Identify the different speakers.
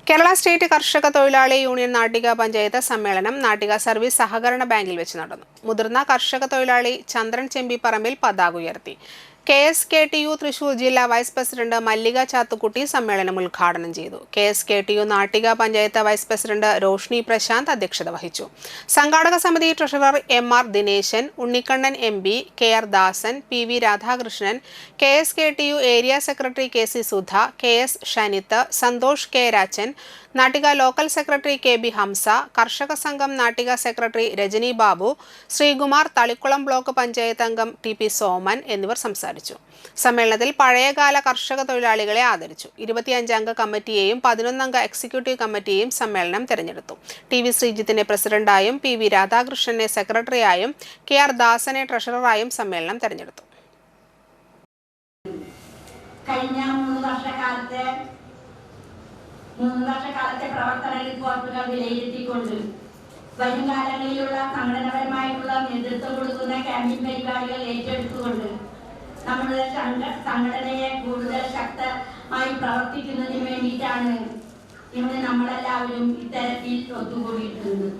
Speaker 1: Kerala state കർഷക തൊഴിലാളി union Nattika panchayat സമ്മേളനം നാട്ടിക സർവീസ് സഹകരണ ബാങ്കിൽ വെച്ച് നടന്നു. മുതിർന്ന കർഷക തൊഴിലാളി ചന്ദ്രൻ ചെമ്പിപ്പറമ്പിൽ പതാക ഉയർത്തി. KSKTU തൃശൂർ ജില്ലാ വൈസ് പ്രസിഡന്റ് മല്ലിക ചാത്തുക്കുട്ടി സമ്മേളനം ഉദ്ഘാടനം ചെയ്തു. KSKTU Nattika panchayat vice president Roshni Prashanth അധ്യക്ഷത വഹിച്ചു. സംഘാടക സമിതി treasurer MR Dineshan, Unnikkannan MB, KR Dasan, PV Radhakrishnan, KSKTU area secretary KC Sudha, KS Shanith, Santhosh K Rajan, Nattika local secretary KB Hamsa, Karshaka Sangham Nattika secretary Rajani Babu, Sreekumar, Thalikkulam block panchayat അംഗം TP സോമൻ എന്നിവർ സംസാരിച്ചു. സമ്മേളനത്തിൽ പഴയകാല കർഷക തൊഴിലാളികളെ ആദരിച്ചു. 25 അംഗ കമ്മിറ്റിയെയും 11 അംഗ എക്സിക്യൂട്ടീവ് കമ്മിറ്റിയെയും സമ്മേളനം തെരഞ്ഞെടുത്തു. TV ശ്രീജിത്തിനെ പ്രസിഡന്റായും PV രാധാകൃഷ്ണനെ സെക്രട്ടറിയായും KR ദാസനെ ട്രഷററായും സമ്മേളനം തെരഞ്ഞെടുത്തു.
Speaker 2: കഴിഞ്ഞ 3 വർഷക്കാലത്തെ പ്രവർത്തന റിപ്പോർട്ടുകൾ വിലയിരുത്തിക്കൊണ്ട് വരും കാലങ്ങളിലുള്ള സംഘടനാപരമായിട്ടുള്ള നേതൃത്വം കൊടുക്കുന്ന ക്യാമ്പയിൻ പരിപാടികൾ ഏറ്റെടുത്തുകൊണ്ട് നമ്മുടെ സംഘടനയെ കൂടുതൽ ശക്തമായി പ്രവർത്തിക്കുന്നതിന് വേണ്ടിയിട്ടാണ് ഇന്ന് നമ്മളെല്ലാവരും ഇത്തരത്തിൽ ഒത്തുകൂടിയിട്ടുള്ളത്.